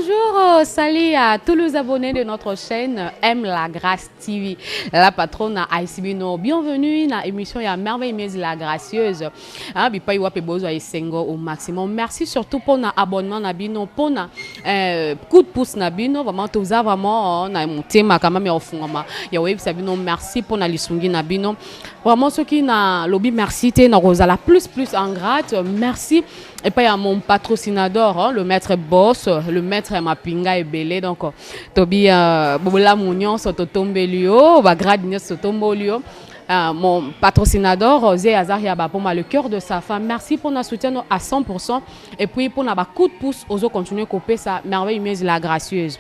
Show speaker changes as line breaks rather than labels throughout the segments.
Bonjour, salut à tous les abonnés de notre chaîne M La Grâce TV. La patronne Aïsibino, bienvenue dans l'émission ya merveilleuse La Gracieuse. Ah, bipa iwa pe bozo Sengo au maximum. Merci surtout pour l'abonnement nabino, pour coup de pouce nabino. Vraiment tout ça vraiment na monté ma quand même au fond ma. Ya web sabino merci pour na lisungi nabino. Vraiment ceux qui na lobby merci te na Rosala plus ingrate. Merci. Et puis il y a mon patrocinador, hein, le maître Boss, le maître Mapinga et Belé. Donc, Tobi Bobola Mounion, Sototombelio, Bagradine Sotombolio. Mon patrocinador, Zé Azaria Bapoma, le cœur de sa femme. Merci pour notre soutien à 100%. Et puis pour notre coup de pouce, aux autres continuer à couper sa merveilleuse La Gracieuse.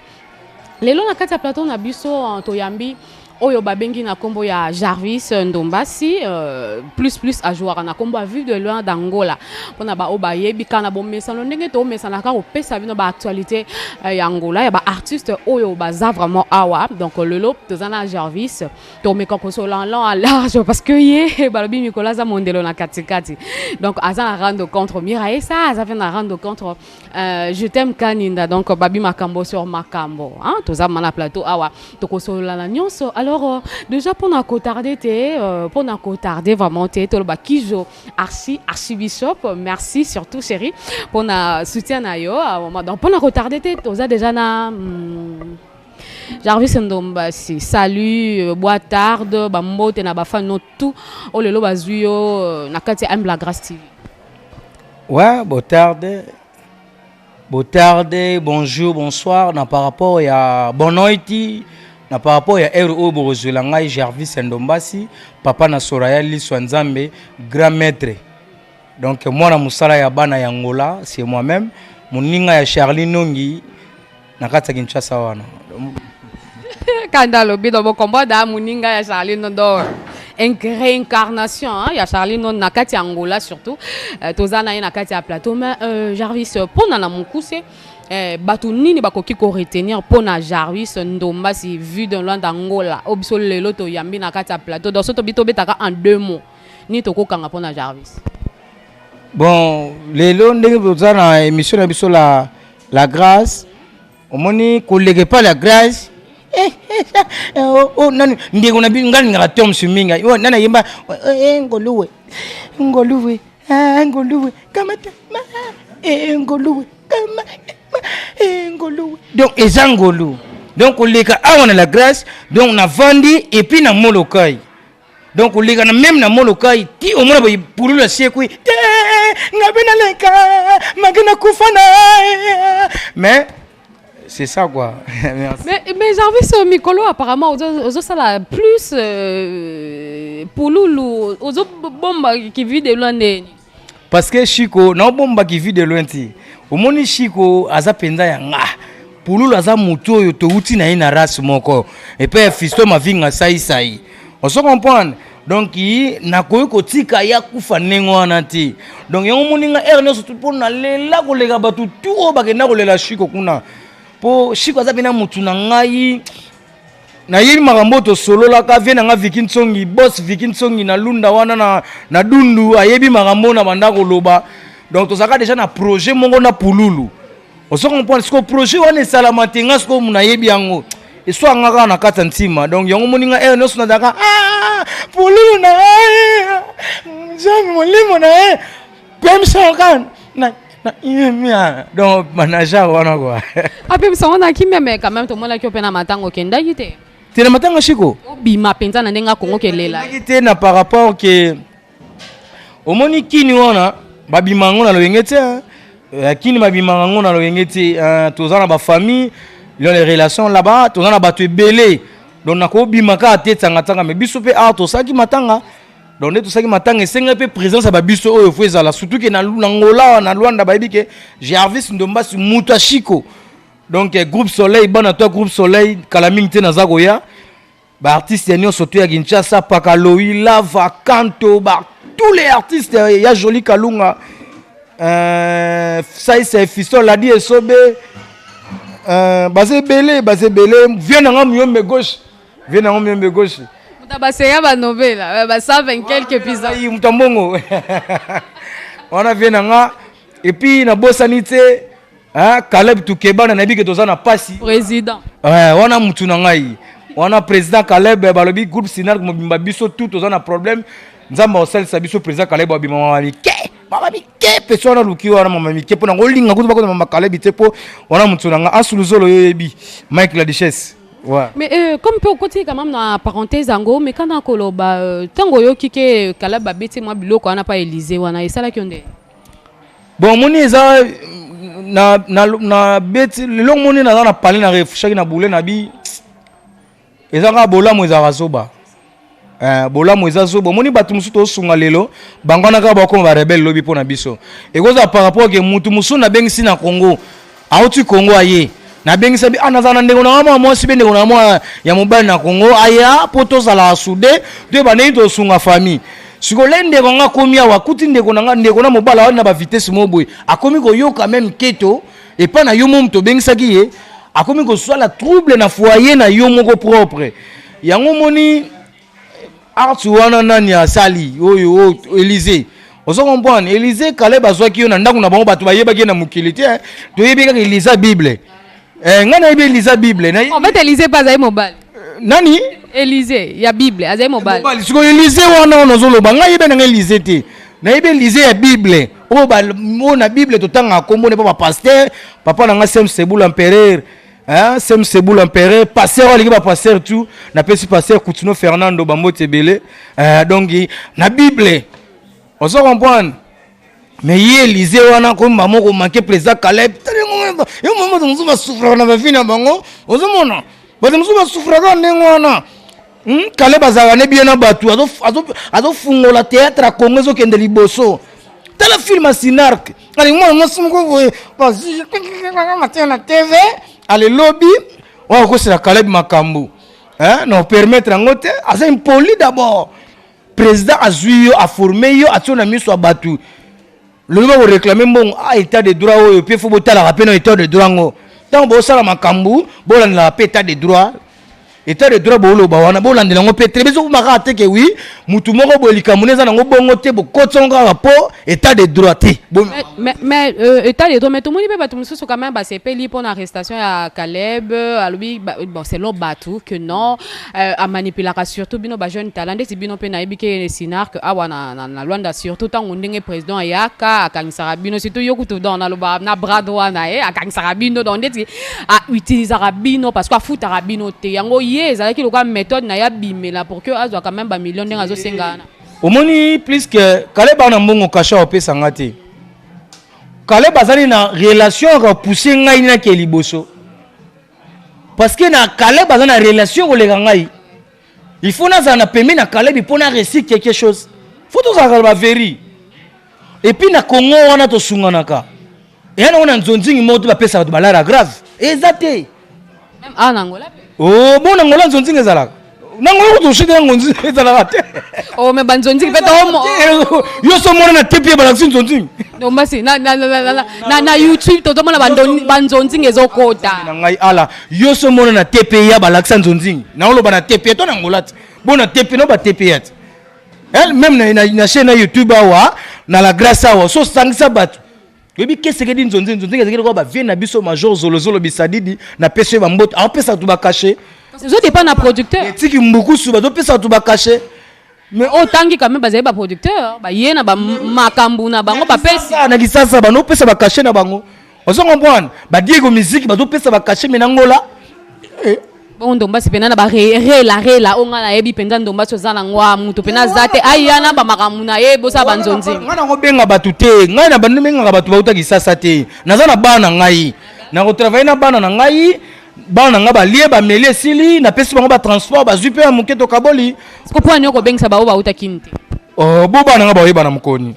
Les longs, à plateau, on a biso en Toyambi. Oyo babengi na kombo ya Jarvis Ndombasi plus à jouer na kombo a vu de loin d'Angola pona ba oba yebi kana bo mesano ndenge to mesana ka opesa bino ba actualité ya Angola ya ba artiste oyo baza vraiment awa donc le lot tozana Jarvis to me kokoso lan à large parce que ye balobi Nicolas za mondelo na katikati donc azana rendre contre Mirae ça fait na rendre contre je t'aime Kaninda donc babi makambo sur makambo hein tozama na plateau awa to koso la nyonso. Alors, déjà, pour nous tarder, vraiment, Kijo Archibishop, merci surtout, chérie, pour notre soutien à yo. Donc, pour nous tarder, tu as déjà Jarvis Ndombasi, salut, boa tarde, bambo, te na bafa no tout, oh le lo bazuyo, na kati M La Grâce TV.
Ouais, boa tarde, bonjour, bonsoir, na par rapport à Bonoiti. Na par rapport à R.O. Borozulanga Jarvis Ndombasi, papa na Soraya Liswa Nzambe, grand maître. Donc moi na musala ya bana ya Angola, c'est moi-même. Moninga ya Charlie Nongi na kata Kinshasa wana.
Kanda lobi do bo combat da moninga ya Charlie Nondo. Une réincarnation, hein? Il y a Charlie non na kati Angola surtout. Tozana na kati ya plateau mais Jarvis pour na mukuse batu nini bakoki ko retenir pour na Jarvis Ndombasi vu de loin d'Angola obiso lelo to yambi na kati ya plateau donc soto bito betaka en 2 mots ni to ko kanga pour na Jarvis.
Bon lelo ndenge boza na émission na biso la grâce omoni collègue pas la grâce oh nani ndeko na bingani ngala tom suminga yo nana yemba ngoluwe kamata ngoluwe kama ngoluwe donc ezangolu donc oleka awa na la grâce donc na vandi et puis na molokai donc oleka na même na molokai ti omona ba pulula siekui ngabena leka magana kufana mais c'est ça quoi. Merci.
Mais Jarvis Mikolo apparemment aux ça la plus pouloulou aux bomba qui vit de loin de
parce que Chico na bomba qui vit de loin ti omoni Chico aza penza ya nga pouloulou aza muto yo to uti na ina race moko et puis fisto ma vinga sai on se comprend donc na koyo kotika ya kufa nengo wana ti donc yango moninga Ernest tout pour na lela ko lega batu tout ba ke na ko lela Chico kuna po Chico azabina mutu na ngai na yiri makambo to solo la ka vena nga Vikin Tsongi boss Vikin Tsongi na lunda wana na dundu ayebi makambo na banda ko loba donc to saka déjà na projet mongo na pululu on se comprend ce que projet wana salamatenga ce que muna yebi yango et soit ngaka na kata ntima donc yango moninga no sona daka pululu na jambe molimo na pem sankan na donc manager wana quoi
après ça on a qui même quand même tout le monde qui opena matango kenda yite
tena matanga Chico
bima penza na ndenga Kongo kelela
yite na par rapport que omoni kini wana babima ngona loyengete kini babima ngona loyengete tozana ba famille les relations là-bas tozana batu belé donc nako bima ka tetanga tanga mais biso pe to saki matanga donc tout ça qui m'attend et c'est un peu présence à babiso au Fouezala surtout que na Angola na Luanda baby que Jarvis Ndombasi muta Chico donc groupe Soleil bana toi groupe Soleil kalamingte na zagoya ba artiste yanyo surtout ya Kinshasa Pakaloï Lava Kanto ba tous les artistes ya Joli Kalunga ça c'est Fiston l'a dit et sobe basé belé vient na myombe gauche
Tabaseya ba novela, ba 120 quelques épisodes.
Mutambongo. On a vu nanga et puis na bosanité Caleb Toukeba na nabi ke tozana pasi
président
wana mutu na ngai wana président Caleb balobi groupe Sinar mobimba biso tout tozana problème nzamba osalisa biso président Caleb babima mama mike peso wana luki wana mama mike pona ngolinga kutu bakona mama Caleb tepo wana mutu na nga asuluzolo yoyebi Mike la Duchesse. Ouais.
Mais comme peut côté quand même dans parenthèse ango mais quand on koloba tango yo kike Caleb babeti moi biloko ana pas Élysée wana esala kionde
bon moni eza na beti le moni na parler na réfléchir na boule na bi eza ka bola mo eza rasoba bola mo eza zo moni batu musu to sunga lelo bangwana ka ba ko ba rebelle lobi pona biso e koza par rapport ke mutu musu na bengisi na Congo auti Congo aye na bengisa bi anazana ndeko na mama mo sibe ndeko na mwa ya mobali na Congo aya poto sala sude de ba nei to sunga famille siko lende ko nga komi awa kuti ndeko na nga ndeko na mobala wana ba vitesse moboy akomi ko yoka même keto et pas na yo mom to bengisa ki ye akomi ko soit la trouble na foyer na yo moko propre yango moni artu wana nani asali oyo Élysée ozo comprendre Élysée Caleb azwaki yo na ndako na bango bato bayeba ki na mukilité to yebi ka Élysée Bible ngana yebi Élysée Bible
en fait Élysée pas ayi mobile
nani
Élysée ya Bible azayi mobile
siko Élysée wana ono zoloba nga yebe na Élysée te na yebi Élysée ya Bible o ba na Bible to tanga kombo ne pas pasteur papa na nga Sem Seboul empereur Sem Seboul empereur pasteur wali ba pasteur tout na pesi pasteur Coutinho Fernando Bambote Belé donc na Bible ozo comprendre mais hier Élysée wana ko mama ko manquer président Caleb yo mama to va souffrir na vie na bango ozo mona ba to va souffrir na ndengo wana Caleb azana bien na batu azo fungola théâtre a Congo zo kende liboso tala film a Sinark ali moi sumo ko vas-y na TV ale lobby wa ko c'est Caleb makambu non permettre ngote asa impoli d'abord président azui yo a formé yo atona miso abatu le va réclamer bon état de droit oyo pe fo botala rapena état de droit ngo tant bo sala makambu bola na état de droit état de droit bolo ba wana bolande nango petre bezo maka te ke oui mutu moko bolika muneza nango bongo te bo kotsonga rapport état de droit te
mais état de droit mais tout le monde peut battre mususu quand même ba c'est peli pour l'arrestation à Caleb alobi bon c'est l'autre batou que non à manipuler surtout bino ba jeune talent c'est bino pe na ebike Sinark awa na Luanda surtout tant ndenge président yaka akanisara bino surtout yokutu dans na loba na bras droit na akanisara bino donc ndeti a utiliser bino parce que futa bino te yango ezalaki loka méthode na ya bimela pour que azwa quand même ba million ndenge azo sengana
omoni plus que Caleb na mbongo kasha opesa ngate Caleb azali na relation repousser ngai na ke liboso parce que na Caleb azali na relation kolega ngai il faut na zana pemi na Caleb pour na réussir quelque chose faut to za ba veri et puis na Congo wana to sunganaka et na wana nzonzingi moto ba pesa ba lara grave exacté
même en Angola
oh bon Angola nzonzingi ezalaka nango to shite ngonzi ezalaka te
oh mais banzonzingi peut
yo so mona na tepi ba lakisi nzonzingi
donc basi na YouTube to mona banzonzingi ezokota
na ngai ala yo so mona na tepi ya ba lakisa nzonzingi na oloba na tepi to na Angola te bona tepi no ba tepi ya elle même na chaîne na YouTube awa na la grâce awa so sangisa batu yebi keseke di nzonzingi ezekeli ko ba vie na biso major zolozolo bisadidi na pese ba mboto a pesa tu ba cacher
ça dépend na producteur
tiki mbuku suba do pesa tu ba cacher
mais autangi quand même bazali ba producteur ba yena ba makambu na bango ba pesa
na kisasa ba no pesa ba cacher na bango ozo comprendre ba Diego musique ba do pesa ba cacher menangola
bon ndomba sipena na ba rela onga na yebi penda ndomba so zana ngwa mutu pena zate ayana ba makamu na yebo sa banzonzi
ngana ngo benga batu te ngai na bandu benga batu bauta kisasa te nazana bana ngai na ko travailler na bana na ngai bana nga ba lie ba mele sili na pesi bango ba transport ba zupe muketo kaboli
ko point nyoko bengisa ba bauta kinte
oh bo bana nga ba yeba na mukoni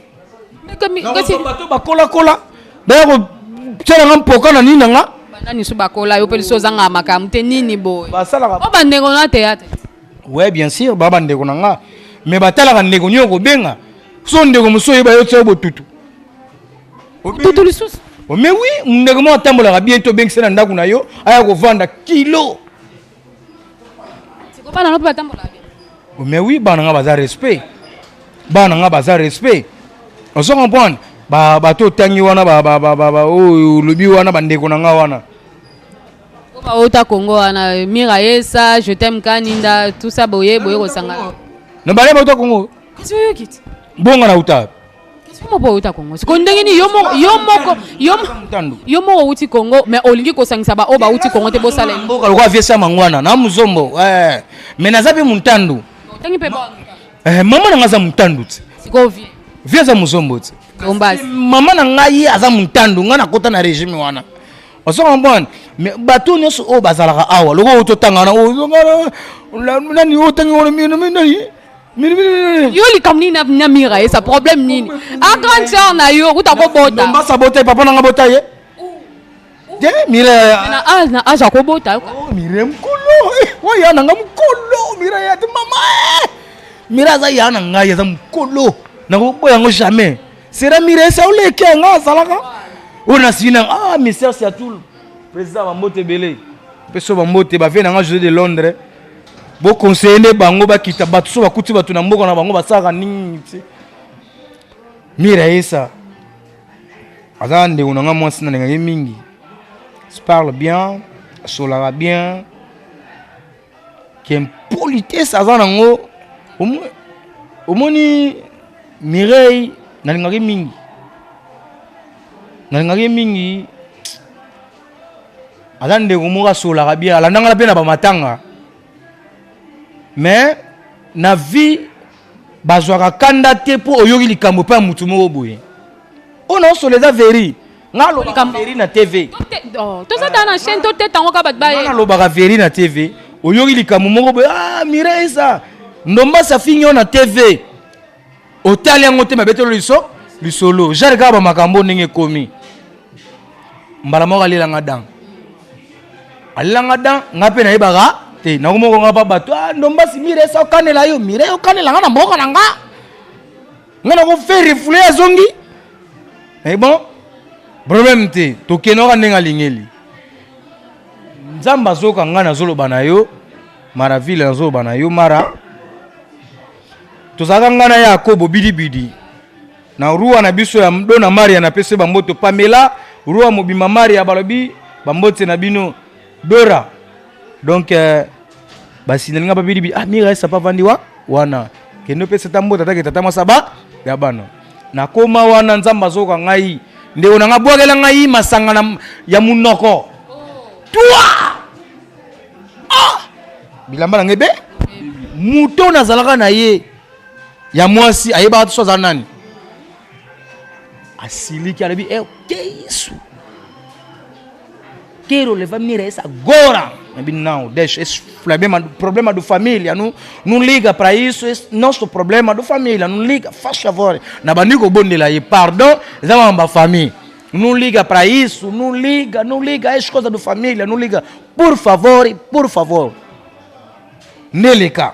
kasi
bato ba kola kola ba ko tsela ngam poka na nina nga
nani so bakola yo peliso zanga makamu te nini boy
basala
ba ndeko na théâtre
ouais bien sûr ba ndeko na nga mais batala ka ndeko nyoko benga so ndeko muso yeba yo tso botutu
tutu lisusu
oh mais oui ndeko mo tambola bientôt bengisa na ndaku na yo aya ko vanda kilo
siko bana no pa tambola
oh mais oui bana nga baza respect on se comprend bato tangi wana oyo lobi wana bandeko na nga wana
Ota Congo wana Mira Yesa, je t'aime Kaninda, tout ça boye kosanga.
Na bale ota Congo.
Qu'est-ce que tu dis?
Bonga na uta.
Qu'est-ce que mo ota Congo? C'est kondenge ni yo mo uti Congo, mais olingi kosangisa ba oba uti Congo te bosala.
Mboka lokwa viesa mangwana na muzombo. Mais nazabe muntandu.
Tangi pe ba.
Mama na ngaza muntandu.
Siko vie.
Viesa muzombo. Mama na ngai aza muntandu ngana kota na régime wana. Osoko mbona mais bato nyonso o bazalaka awa loko ototangana o nani otangi wona nani
yo likamni na Mira Yesa problème nini a grande sœur na yo kuta ko bota
mbasa bota papa na ngabota ye de Mira
na aja ko bota
oh Mira mkolo wa ya na ngamkolo Mira ya te mama Mira za ya na ngai za mkolo na ko boya ngo jamais sera Mira Yesa oleke nga salaka ona sina monsieur Siatul président Bambote Belé peso Bambote ba vena nga José de Londres bo conseiller bango ba kita batu so bakuti batu na mboka na bango basaka nini ti Mira Yesa azande unanga mwasi na ngaki mingi parle bien solara bien qu'un politesse azanango omoni Mireille na ngaki mingi nalingaki mingi azande kumoka sola kabia alandanga la pena ba matanga mais na vie bazwaka kanda te po oyoki likambo pa mutu moko boye ona soleza veri ngalo ka veri na TV
to ça dans la chaîne to te tango ka bat baye
ngalo ba veri na TV oyoki likambo moko boye Mira Yesa ndomba sa finyo na TV otali yango te mabetelo lisolo jare ka ba makambo ndenge komi mbala moko alilanga dan ngape na yebaka te na komoko nga pa bato ndomba si Mira Yesa okanela yo Mira okanela nga na mboka na nga na ko faire refouler azongi bon problème te tokenoka ndenge alingeli nzambe azoka nga nazoloba na yo mara ville nazoloba na yo mara tozalaka nga na Yakobo bidibidi na ruwa na biso ya mdo na Maria na pese bamboto Pamela ruwa mobima Maria balobi bambote na bino Dora donc basinelinga babidi Mira Yesa pa vandiwa wana kendo pese tambota take tata masaba ya bana na koma wana nzamba zoka ngai ndeo na ngabwagela ngai masanga ya munoko toi bilamba na ngebe muto nazalaka na ye ya mwasi ayeba so za nani asiliki alabi keisu quero levar Mira Yesa agora não deixa esse problema do família não liga para isso, esse nosso problema do família não liga, faz favor na bandico bondela e pardon zama família não liga para isso, não liga as coisas do família não liga, por favor neleka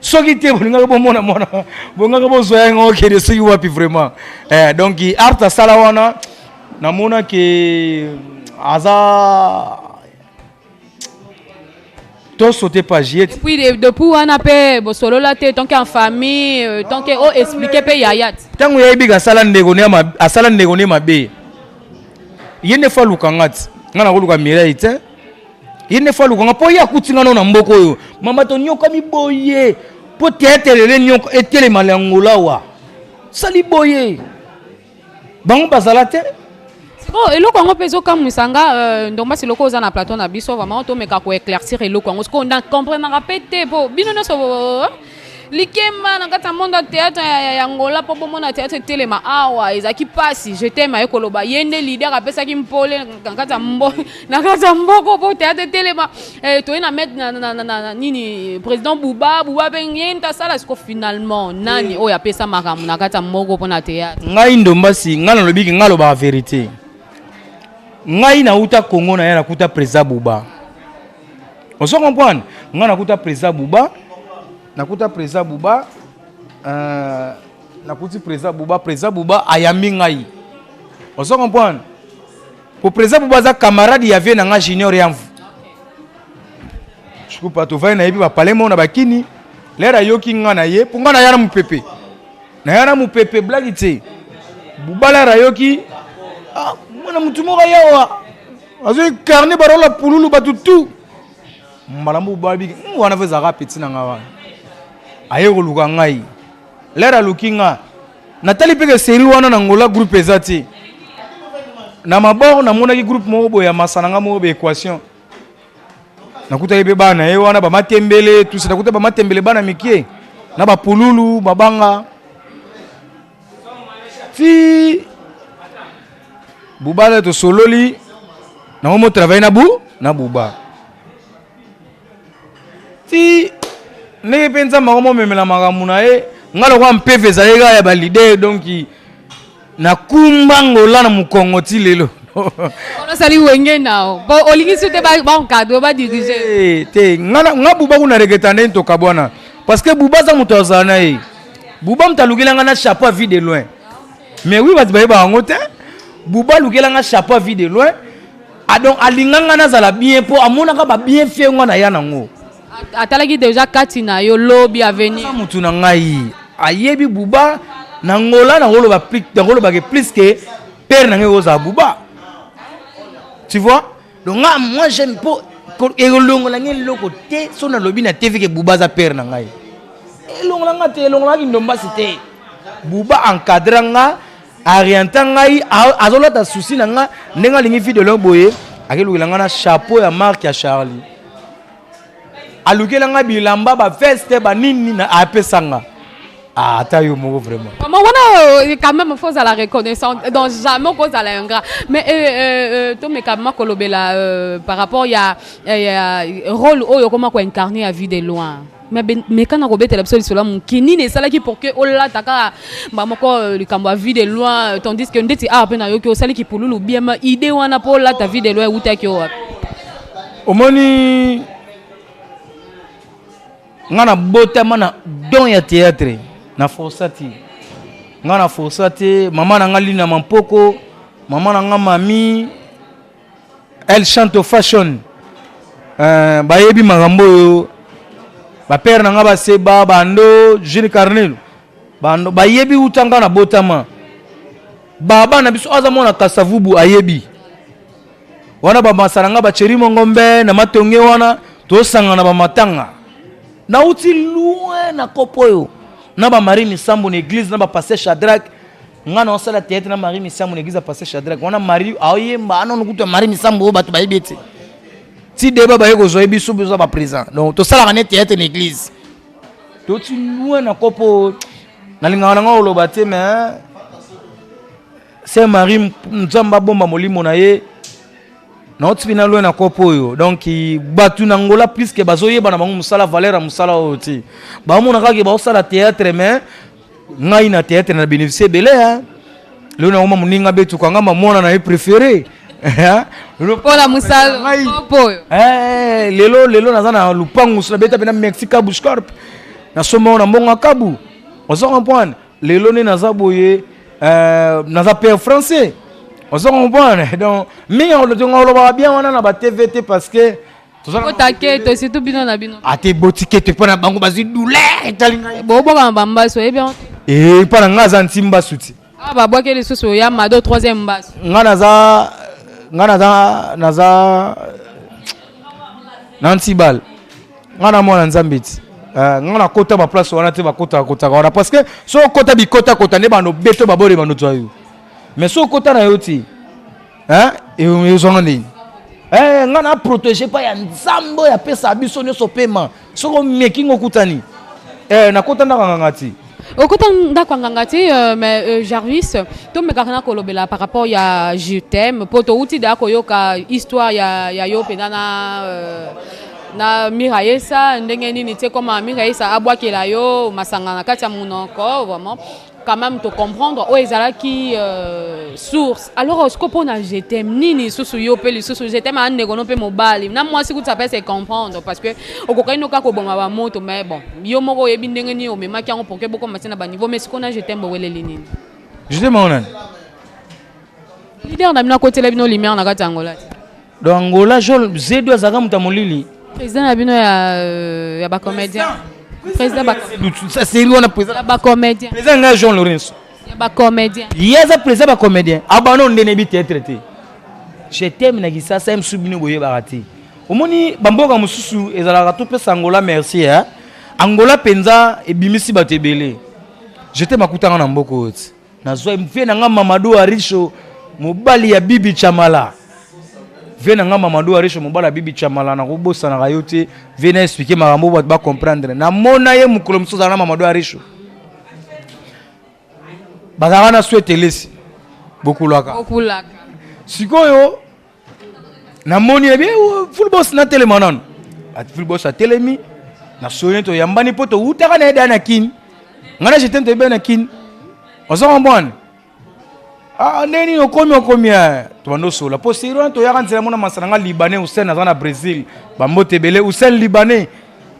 soki te bolinga bo mona bonga bo zoya ngo kere soki wapi vraiment donc arta sala wana namona ke aza to sauter pas jet
depuis wana pe bo solo la te tant qu'en famille tant que o expliquer pe yayat
tangu yayibi ga sala ndego ne mabe yene fa lukangati ngana ko luka Mira ite yene fa lukanga po ya kutinga na mboko yo mama to nyoka mi boye po tetelele nyoko etele malangola wa sali boye bango bazala te
bon eloko ngo pezo ka musanga ndomba siloko oza na plateau na biso vraiment to meka ko éclaircir eloko ngo ko nda comprendre rapete po bino no so likema na kata monde théâtre ya ngola po mona théâtre telema awa ezaki pasi je t'aime ay koloba yende leader apesa ki mpole na kata mboko po théâtre telema to ina mettre na nini président Bouba bengenta sala siko finalement nani oya pesa makamu na kata mboko po na théâtre
ngai ndomba si ngana lobiki ngalo ba vérité ngai na uta Congo na ya nakuta président Bouba on se comprend ngana nakuta président Bouba nakuta président Bouba nakuti président Bouba ayambi ngai on se comprend pour président Bouba za camarade ya vie na nga junior yamvu je coupe pas to va na yebi ba parler mo na bakini lera yoki nga na ye punga na yana mupepe blague te Boubala rayoki ah mwana mutu moko yawa azoi carnet barola pululu batutu mbala Boubala bi wana feza ka petit na ngawa aye ko luka ngai lera lukinga natali peke série wana na ngola groupe ezati na mabor na mona ki groupe moko boya masananga moko be équation nakuta yebe bana ye wana ba matembele tout ça nakuta ba matembele bana mikie na ba pululu babanga fi Boubala to sololi na momo travail na Bouba ti ne pensa magomo memela magamuna e ngalo kwa mpeve za yega ya ba leader donc na kumbangola na mukongo ti lelo
on sali wenge nao bo olingi sote ba encadre ba diriger
te nga Bouba kuna reketande to kabwana parce que Bouba za muto azana e Bouba mtalukela nga na chapeau vie de loin mais oui bat ba ba ngote Bouba lukela nga chapeau vie de loin a donc alinganga na zala bien po amona ka ba bien fait nga na yana ngo
atalaki déjà katina yo lobby à venir
mutu na ngai ayebi Bouba na ngola na ngolo ba plus que père na ngai oza Bouba tu vois donc moi j'aime pas elongo la ngai loko te so na lobby na TV que Bouba za père na ngai elongo la ngate elongo la ndomba c'était Bouba encadre nga orientant ngai azola ta souci na nga ndenga lingi fi de loboye akelukela nga na chapeau ya marque ya Charlie alukela nga bilamba ba feste ba nini na apesanga ata yo moko vraiment
comment on quand même faut à la reconnaissance donc jamais cause à l'ingrat mais to me kama kolobela par rapport ya rôle oyo comment ko incarner à vie de loin mais quand on robete l'absolu sur l'homme qui n'est ça là qui pour que oh là taka mamoko le cambo à vie de loin tandis que ndeti a peine yo ki sali ki pululu bien ma idée wana pour là ta vie de loin uta ki o
omoni ngana botama na don ya théâtre na forsati ngana forsati mama na ngali na mampoko mama na nga mami elle chante au fashion bayebi magambo yo ba père na nga ba seba bando Jules Carnel bando bayebi utanga na botama baba na biso azamona kasavubu ayebi wana ba masaranga ba cheri mongombe na matonge wana to sanga na ba matanga na uti loin na kopoyo na ba Marie Misambo na église na ba passer Shadrach ngana on sala théâtre na Marie Misambo na église passer Shadrach wana Marie ayemba ana nukuta Marie Misambo batu bayebeti ti débat ba yeko zoyebi so besoin ba présent donc to sala na théâtre na église to ti loin na kopo na linga na ngolo baté mais c'est Marie nzamba bomba molimo na ye na otibina loin na kopo yo donc batu na ngola plus que bazoyeba na bango musala valeur musala oti ba mona ka ke ba osala théâtre mais ngai na théâtre na bénéficier belé hein le na ngoma muninga betu kwa ngama mona na préféré
pour la musala kopo
lelo nazana lupangu na beta bena Mexica Bushcorp na somo na mbonga kabu ozo comprendre lelo ne nazaboye naza père français on se comprend donc mais on le va bien on a na TVT parce que
to taquet c'est tout bino na bino
ate botike te pona bango bazi douleur talinga
bo ba mbamba so bien
et para ngaza ntimba suti
ah ba boke les soso ya mado troisième basse
ngana za nantibal ngana mona nzambiti ngana kota ba place wana te ba kota wana parce que so kota bi kota ne bano beto ba bore bano twayo mais so kota na yoti hein et on nini ngana protéger pas ya nzambo ya pesa biso nyoso pema soko making okutani na kota ndanga ngati
okota ndako ngangati mais Jarvis to me kana kolobela par rapport ya je t'aime poto uti da koyoka histoire ya yo pendana na Miraesa ndenge nini te comme Miraesa abwakela yo masanga na kati ya munoko vraiment quand même te comprendre o ezala ki source alors ce qu'on a je t'aime nini susu yo pe susu je t'aime ande kono pe mobali na moi si ku ça peut se comprendre parce que okokaino ka ko bonga ba moto mais bon yo moko yebi ndenge ni o mema ki en pour que beaucoup matina ba niveau mais ce qu'on a je t'aime bo wele nini
je t'aime on
leader na bino côté la bino lumière na kati Angola
donc Angola je zedo azaka mutamolili
président na bino ya ba comédien président ba
ça c'est lui on a président
ba comédien
président nga Jean Lorenzo
Il y a comédien.
Il y a des président ba comédien. Abano ndene bi traité. Je t'aime na gisa ça msubini boye barati. Omoni bamboka mususu ezala to pesa Angola merci hein. Angola penza ebimisi batebele. Je t'aime akutanga na mboko oti. Na zo mfie na nga Mamadou Arisho mobali ya Bibi Chamala. Viens nga Mamadou Arisho mobali ya Bibi Chamala na kobosa na kayote, viens expliquer makambo ba ba comprendre. Na mona ye mukolo mususu na Mamadou Arisho. Bazara na souhaité lesi. Beaucoup laka. Sikoyo na moni ebe full boss na telemanon. At full boss a telemi na soyen to yambani poto utaka na eda na kin. Ngana je tente be na kin. Ozo mbone. Ah neni okomi to bando sola. Po siro to yaka nzela mona masanga libanais Hussein na Brésil. Bambote bele Hussein libanais.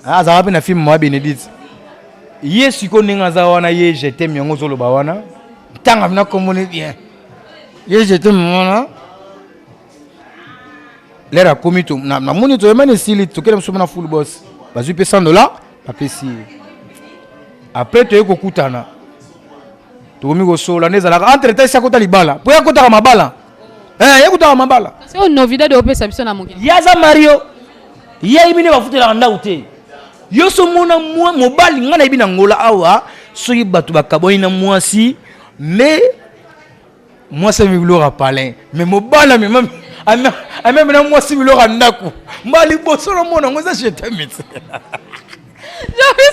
Ah za wapi na film mwa Benedict. Ye siko ninga za wana ye je t'aime yango zolo ba wana. Tanga vina komone bien. Ye je t'aime wana. Lera komito na moni to yemane sili to kele msoma na full boss. Bazu pe $100 papesi. Après to yeko kutana. To komi go sola neza la entre temps sakota libala. Po yakota mabala. Yakota mabala.
C'est un novida de opesa biso na mokili.
Yaza Mario. Ye ibine bafutela nda ute. Yo so mona mwa mobali ngana ibina ngola awa soki batu bakaboni na mwasi mais moi c'est milora palin mais mobala même même na mwasi milora ndaku mbali boso na mona ngoza je t'aime.
Je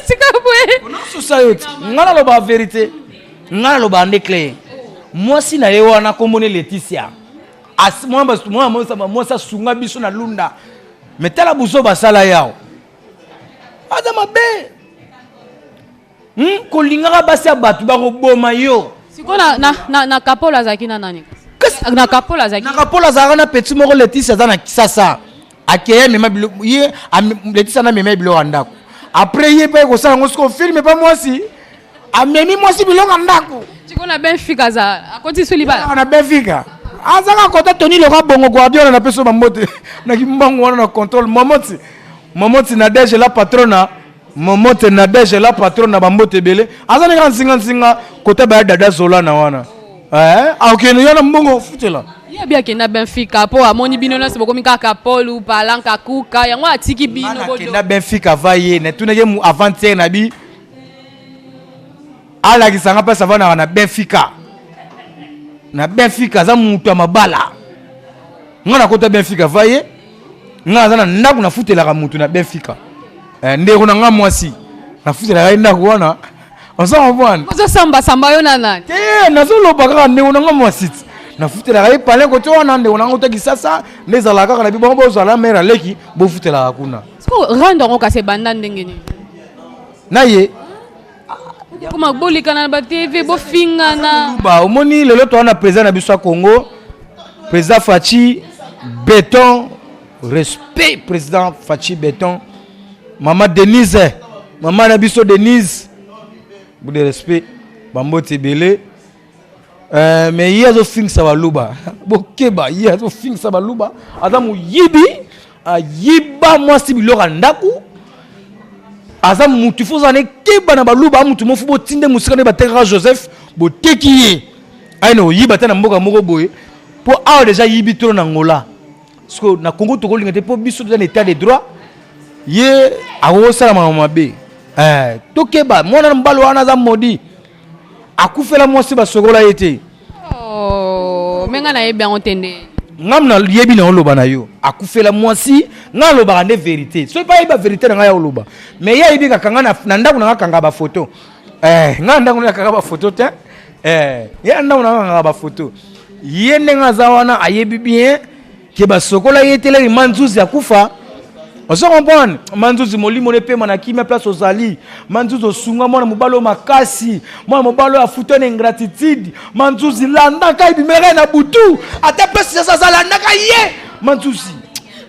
suis capable.
On a société ngana lo ba vérité ngana lo ba ndeclé mwasi na yewa na kombone Laetitia as moi ça sunga biso na lunda mais tala buzo basala yao Adama be. Kolingaka basi ya batu ba roboma yo.
Siko na kapola zakina nani? Na kapola zakina.
Na kapola zakana petit moko Laetitia za na kisasa. Akeye mema bilo ye Laetitia na mema bilo andako. Après ye pe ko sala ngosiko filme pa mwasi. Amemi mwasi bilo andako.
Siko na Benfica za akoti sulibala.
Na Benfica. Azaka kota Tony le Rabongo Guardiola na peso bambote. Na kimbango wana na contrôle Momoti Nadege la patrona. Momoti Nadege la patrona bambote bele. Azana kan singa kota ba dada zola na wana. Akeno yana mbongo futela.
Ya bia kena Benfica po amoni bino na sebo komika kapolu palanka kuka yango atiki bino
bojo. Kena Benfica vaye na tunege mu avant-hier na bi. Ala kisanga pa savana na Benfica. Na Benfica za mutu ya mabala. Ngana kota Benfica vaye. Nga na ndaku na futela ka mutu na Benfica. Ndeko na nga mwasi. Na futela ka ndaku wana. Osama bwana.
Ozo samba yo na nani?
Nazo loba ka ndeko na nga mwasi. Na futela ka pale ko to wana ndeko na nga utaki sasa nezala ka na bi bongo zala mera leki bo futela ka kuna.
Siko rando ngo ka se banda ndenge ni.
Na ye
Kuma bolika na ba TV bo finga na.
Ba omoni lelo to wana président na biso Congo. Président Fachi Béton. Respect président Fachi Béton. Maman Denise. Maman Nabiso Denise. Beaucoup de respect. Bambo Tebele. Mais il y a des films ça va luba. Bokeba, il y a des films ça va luba. Adamu yibi. Yiba moi si bilora ndaku. Azam mutu fo zane keba na baluba mutu mo fubo tinde musika ne bateka Joseph botekiye. Aino yiba tana mboka moko boye. Po a déjà yibi trop na ngola. Parce que na Congo to kolinga te po biso dans état de droit. Ye awo sala mama be. Tokeba mwana mbalo wana za modi. Akufela mwasi ba sokola yete.
Oh, menga na yebi antende.
Ngam na yebi na oloba na yo. Akufela mwasi nga loba na vérité. So pas yeba vérité na ya oloba. Mais ya yebi kakanga na ndako na kanga ba photo. Nga ndako na kanga ba photo te. Ya ndako na kanga ba photo. Yende nga za wana ayebi bien ke ba sokola yete le manzuzi akufa. On se comprend. Manzuzi molimo ne pe manaki me place aux ali. Manzuzi osunga mwana mobalo makasi. Mwana mobalo ya futone ingratitude. Manzuzi landa kai bimere na butu. Ata pesi ça landa kai ye. Manzuzi.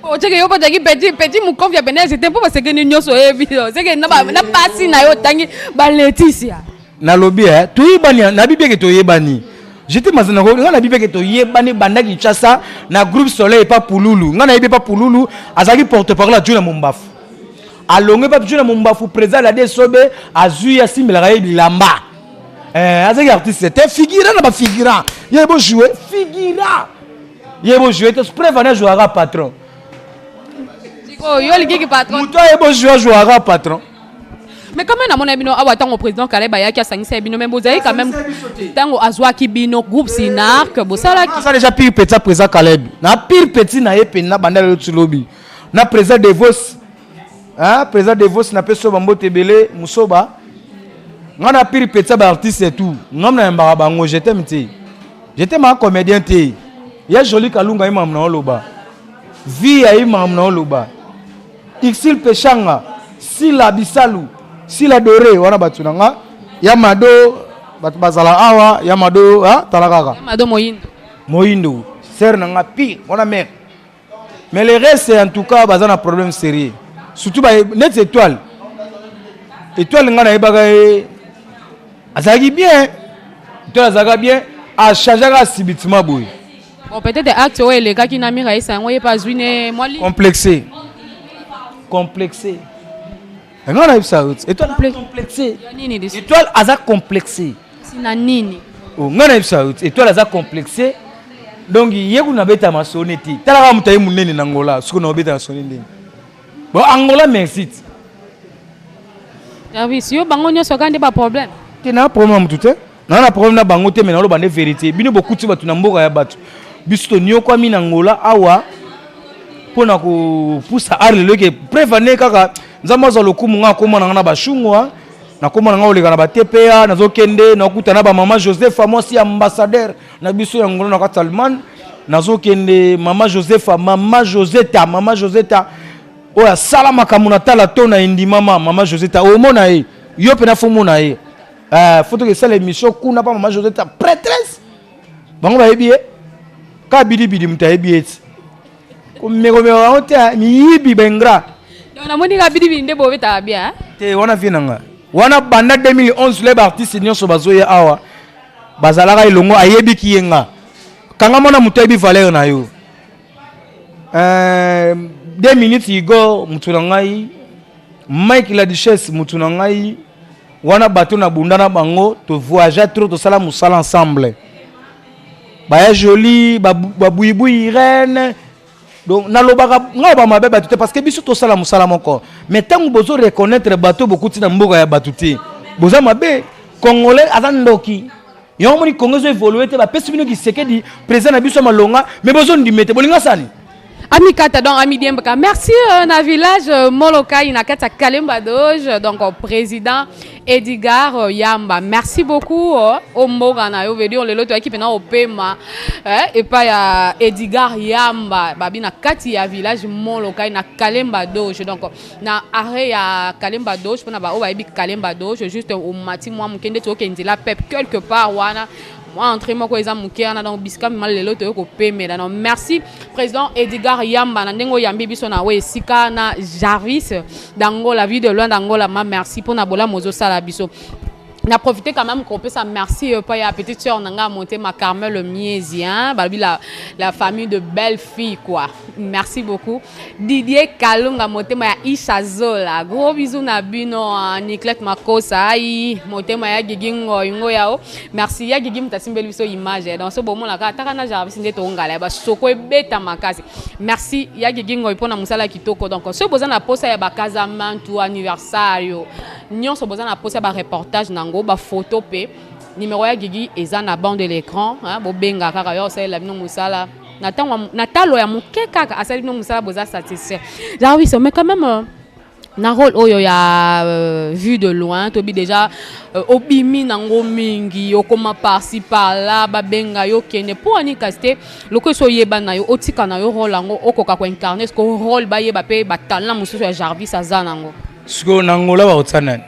O cheke yo kota ki petit mu convia benel c'était pour parce que ni nyoso ebi. C'est que na pasi na yo tangi ba Laetitia.
Na lobi to yebani na bibi ke to yebani. J'étais mazana ko ngana bibi ke to yebani bandaki chasa na groupe Soleil pas Pululu. Ngana yebe pas Pululu azali porte-parole à Juna Mombafu. Alonge pas Juna Mombafu président la DSOB azuya simela ka bilamba. Azaki artiste, t'es figurant, n'a pas figurant. Il est beau jouer, figurant. Il est beau jouer, tu préfères jouer à patron.
Oh, yo le qui patron.
Toi, il est beau jouer à patron.
Mais quand même, à mon avis, au président Kaleba qui a 5 bino, même vous avez quand même tant azwa qui bino groupe Sinark, ça
a déjà pire petit président Kaleb. Na pire petit na epena bandala le lobby. Na président de Vos. Hein, président de Vos na peso bambo tebele musoba. Ngana pire petit artiste et tout. Ngam na mbara bango, j'étais mti. J'étais ma comédien té. Ya joli kalunga imam na loba. Vie ya imam na loba. Ixil Pechanga, Sila Bisalu. Si la doré wana batunanga Yamado bazala awa Yamado talakaka
Yamado
Moindo ser nanga pi on mec mais le reste en tout cas bazana problème sérieux surtout ba net étoile ngana ebaga azagi bien étoile azaga bien a changer à subitement boy
bon peut-être acte ouais les gars qui n'a mis ça on est pas joué moi
complexé on a eu ça. Étoile complexé. Étoile a complexé.
Sinanini.
On a eu ça. Étoile a complexé. Donc il y a une bête à ma sonnette. T'as la rampe en Angola. Ce qu'on a bête à sonner. Bon Angola merci.
Service yo bangonyo so quand pas problème.
Tu n'as problème tout hein. Non na problème na bangote mais na lo bande vérité. Bino beaucoup tu batu na mboka ya batu. Bisto nyo kwa mi na Angola awa. Pona ko poussa arle ke prévenir kaka. Nzambo za lokumu nga komona na bashungwa na komona nga oleka na ba TPA nazokende na kutana ba mama Joseph amosi ambassadeur na biso ya ngolo na ka Salman nazokende mama Joseph mama Joseta oya salama kamuna tala tona indi mama Joseta o mona e yo pe na fo mona e photo que ça l'émission kuna pa mama Joseta prêtresse bango ba ebie ka bidi muta ebie ko mego onte mi yibi bengra.
On a moni rabidi binde bové tabia.
Te wana vinanga. Wana banda 2011 les artistes nyonso bazoya awa. Bazalaka ilongo ayebi kiyenga. Kanga mona mutebi valeur na yo. 2 minutes igo mutunangai. Mike la Duchesse mutunangai. Wana bato na bundana bango to voyager trop to sala musala ensemble. Baya joli babuibui Irène. Donc nalobaka ngaba mabe batute parce que biso to sala musala moko mais tant bozo reconnaître bato beaucoup tina mboka ya batute boza mabe congolais azandoki yo moni Congo zo évoluer te ba pesi bino ki sekedi président na biso malonga mais bozo ndimete bolinga sani
Ami Kata donc Ami Diembaka. Merci na village Molokai na Kata Kalemba Doge donc président Edgar Yamba. Merci beaucoup au Mogana yo vedio le loto équipe na opema et pas ya Edgar Yamba babi na kati ya village Molokai na Kalemba Doge donc na arrêt ya Kalemba Doge pona ba o ba ebi Kalemba Doge juste au mati moi mukende to kendela pep quelque part wana. Moi, entré moi quoi mukia na donc biska mal le loto ko peme donc merci président Edgar Yamba na ndengo yambi biso na we sika na Jarvis dango la vie de loin d'Angola ma merci pour na bola mozo sala biso. On a profité quand même qu'on peut ça merci pas ya petite sœur nanga monter ma Carmel Miésien babi la famille de belles filles quoi. Merci beaucoup Didier Kalunga monter ma Isha Zola gros bisous na bino Niclette Makosa ai monter ma ya gigingo ngo yao merci ya gigi mtasimbeli biso image dans ce bon moment là taka na Jarvis nde to ngala ba soko ebeta makasi merci ya gigingo ipona musala kitoko donc ce besoin na posa ya bakazamantu anniversaire nyonso besoin na posa ba reportage nango ba photo pe numéro ya gigi eza na bande de l'écran bo benga kaka yo sala bino musala na talo ya muke kaka asali bino musala boza satisfait là oui mais quand même na rôle oyo ya vue de loin tobi déjà obimi nango mingi okoma par-ci par-là ba benga yo kene pour ani casté loko so yeba na yo otika na yo rôle ngo okoka ko incarner ce ko rôle ba yeba pe ba talent mususu ya Jarvis azanango
siko nangola ba otsanan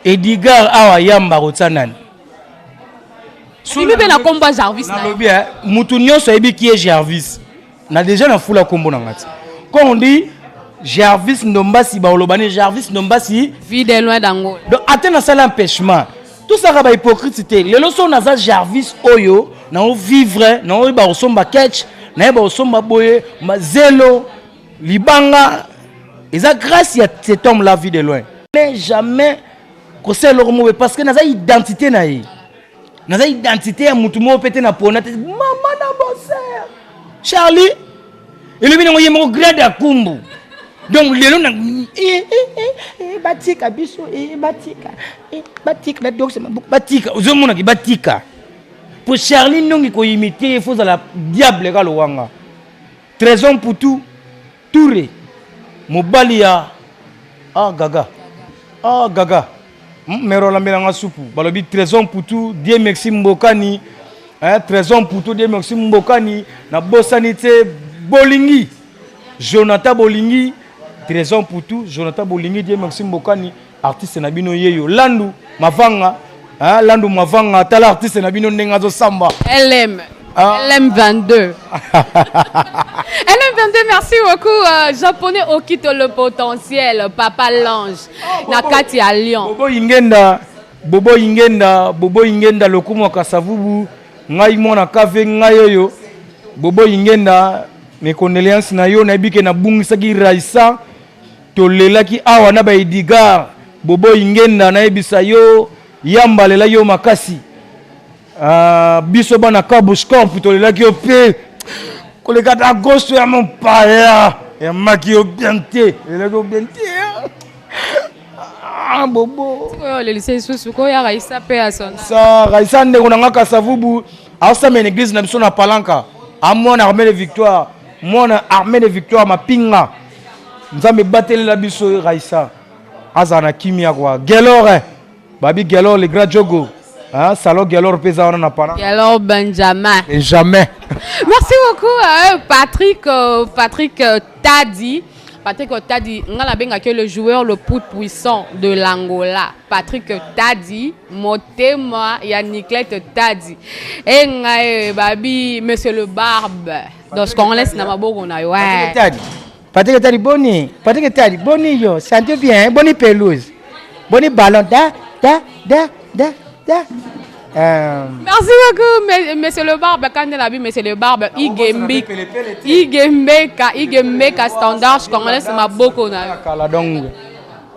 Edgar awa Yamba otsanan
Sulu be na combat Jarvis na
lobi mutu nyonso ebi qui est Jarvis na déjà na fula kombo na ngati quand on dit Jarvis Ndombasi baolobane Jarvis Ndombasi
vie de loin d'Angola
donc atteindre ça l'empêchement tout ça va hypocrite les leçons na Jarvis oyo na vivre na ba osomba catch na ba osomba boye mazelo libanga et ça grâce à cet homme la vie de loin n'est jamais kosala eloko moko parce que naza identité na ye naza identité ya mutu moko pete na pona te mama na boser Charlie elobi nango ye moko grade ya kumbu donc lelo na batika biso batika na donc batika ozomona ki batika pour Charlie ndongi koimiter faut la diable ka lowanga trésor pour tout touré mobali ya gaga mero la melanga supu balobi trésor pour tout Dieu merci mbokani trésor pour tout Dieu merci mbokani na bosani te bolingi Jonathan Bolingi trésor pour tout Jonathan Bolingi Dieu merci mbokani artiste na bino yeyo landu mavanga tala artiste na bino ndenga zo samba
LM22 LM22 merci beaucoup japonais Okito le potentiel Papa Lange na kati ya Lyon
Bobo Ingenda lokumu kasavubu ngai mona kave ngai yoyo Bobo Ingenda mes condoléances na yo na bike na bungisaki Raisa tolelaki awa na ba Edgar Bobo Ingenda na ebisa yo yambalela yo makasi biso bana kabushkorp tolelaki yo pe koleka ta gauche ya mon paya ya makio bienté eleko bienté bobo
le lycée susu ko ya Raisa pe ason
sa Raisa ndeko na ngaka savubu asa men église na biso na palanka amona armée de victoire mona armée de victoire mapinga nzambe batele la biso Raisa azana kimia kwa gelore babi gelore le grand jogo salon gelore pesa wana na pana
gelore Benjamin merci beaucoup Patrick Tadi ngala benga que le joueur le plus puissant de l'Angola Patrick Tadi motema ya Niclette Tadi et babi monsieur le barbe donc ce qu'on laisse na maboko na yo
Patrick Tadi boni yo sente bien boni pelouse boni ballon
merci beaucoup monsieur le barbe quand on a vu monsieur le barbe Igembeka standard congolais ma boko na
kala donc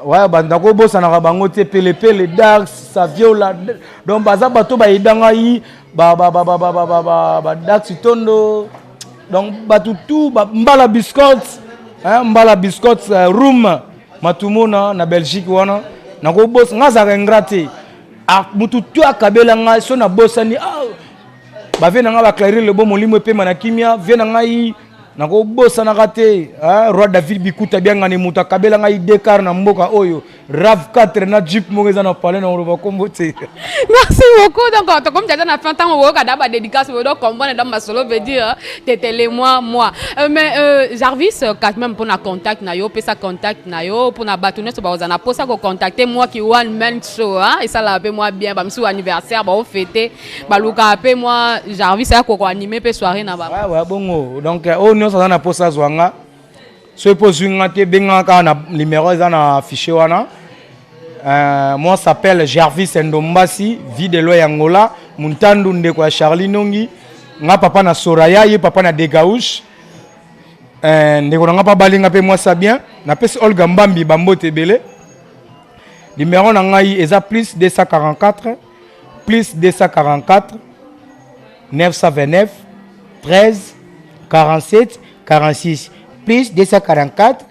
ouais banda ko bossa na bango te pele dark sa viola donc baza bato ba idanga yi ba dark tondo donc batutu mbala biscuits room matumona na Belgique wana na ko boss ngaza ingrate mutu tu akabela nga so na bosani ba vena nga ba clairer le bon molimo pe manakimia vena nga yi na ko bossa na kate roi David bikuta bianga ni mutu akabela nga idekar na mboka oyo rav 4 na jeep mongeza na parler na roba kombote
merci beaucoup donc comme déjà na fin temps on ka daba dédicace donc comprendre dans ma solo veut dire t'étais moi mais Jarvis quand même pour na contact na yo pesa contact na yo pour na batouner so ba na posa ko contacter moi qui one man show et ça la pe moi bien ba msu anniversaire ba on fêter ba luka pe moi Jarvis a ko animer pe soirée na ba
ouais bongo donc on ça na posa zwanga so pose nga te benga ka na numéro za na affiché wana moi s'appelle Jarvis Ndombasi vie de loya Angola muntandu ndeko ya Charlie Nongi nga papa na Soraya ye papa na Degauche ndeko nga pa balinga pe moi ça bien na pesi Olga Mbambi bambote belé numéro na ngai eza plus 244 929 13 47 46 plus 244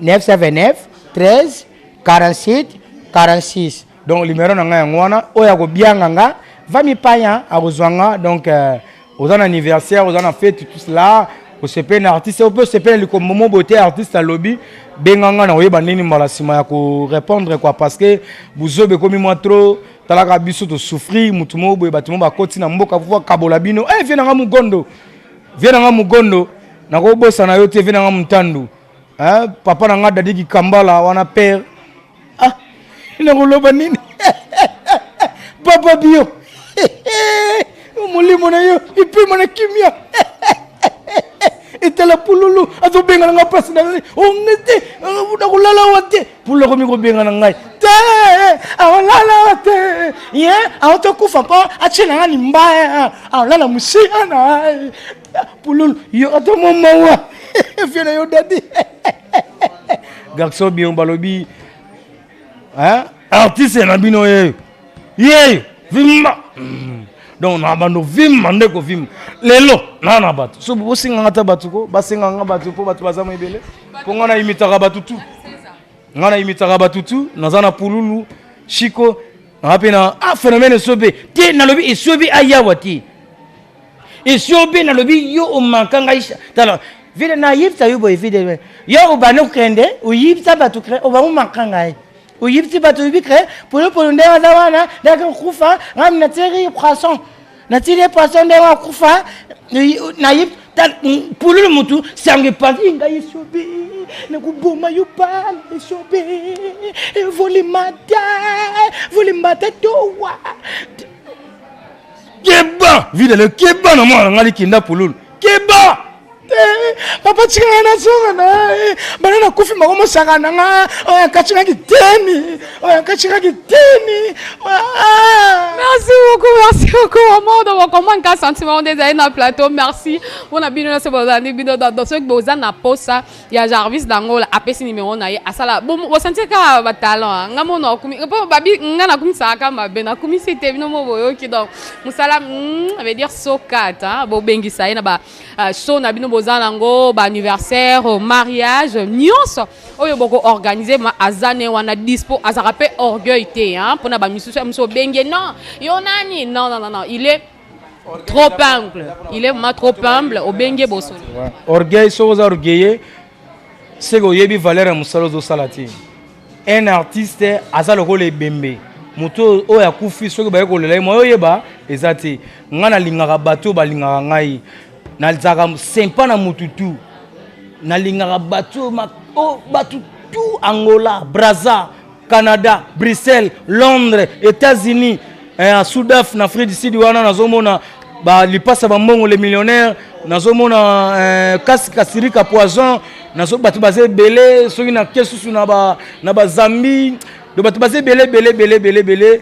929 13 47 46 donc numéro na nga ngwana oya ko bianga nga va mi paya a rozwanga donc aux anniversaire aux fête tout cela au CPN artiste on peut CPN le comme moment beauté artiste à lobby benganga na oyeba nini mbala sima ya ko répondre quoi parce que buzobe komi moi trop talaka biso to souffrir mutumo boye batumo ba koti na mboka pouvoir kabola bino viens nga mugondo na ko bossa na yo te viens nga mutandu papa na nga dadi kambala wana père na ngoloba nini papa bio mulimo na yo ipima na kimia etala pululu azo benga nga place na ongete na kulala wate pulo ko mi ko benga na ngai te awalala wate ye auto kufa pa achela ngani mbaya awalala musiana pululu yo ato mama viens na yo dadi garçon bien balobi artiste na bino ye vimba donc na bando vimba ndeko vimba lelo na bato so bosinga ngata bato ko basinga nga bato po bato bazama ebele po ngana imitaka bato tu ngana imitaka bato tu nazana pululu Chico rapena phénomène sobe te na lobi esobi ayawati esobi na lobi yo o mankanga isha tala vile na yipta yubo vile yo ubano kende uyipta bato kre oba mankanga uyipti bato bikre pour ndela dawana daga kufa ngam na teri poisson na tiri poisson de kufa na yip pour le mutu sangue palinga isobi na kuboma yupa isobi volimata towa keba vile le keba na mwana ngali kinda pululu keba papa chingana na songa na banana kufi magomo sakana nga oya kachinga kiteni
merci beaucoup monde comment ka sentiment des années na plateau merci on a bien ce bozani bino dans ce bozan na posa ya Jarvis dangola apesi numéro na ye asala bon vous sentez ka ba talent ngamo no kumi po babi ngana kumi saka mabe na kumi c'était bino mo boyo ki donc musala veut dire sokat hein bo bengisa ye na ba show na bino bozanango ba anniversaire mariage nyonso oyo boko organiser ma azane wana dispo azarape orgueil te hein pona ba misusu benge non yonani non il est trop humble il est vraiment trop humble au benge boso
orgueil so orgueillé c'est que yebi valeur musalo zo salati un artiste azalo ko le bembe moto oya kufi so ba ko le mo yeba ezati ngana lingaka bato ba lingaka ngai nalizaka sympa na mututu nalingaka bato tout Angola, Brazza, Canada, Bruxelles, Londres, États-Unis, Soudaf, na Afrique du Sud wana nazomona ba lipasa ba mbongo les millionnaires nazomona kasirika poison nazo bato bazé belé soki na kesusu na ba Zambie do bato bazé belé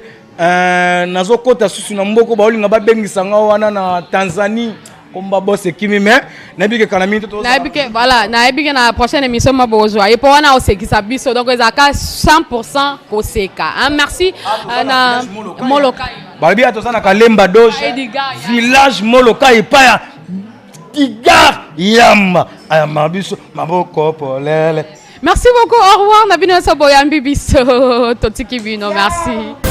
nazo kota susu na mboko ba olinga ba bengisa nga wana na Tanzanie combat boss kimi mais nabike kanami to
nabike voilà nabike na prochaine émission mabozwa et pour wana osekisa biso donc ezaka 100% koseka hein merci na moloka
babi atosana kalemba doge village moloka ipaya tigar yamba ayamba biso maboko polele
merci beaucoup au revoir na bino so boyambi biso totiki bino merci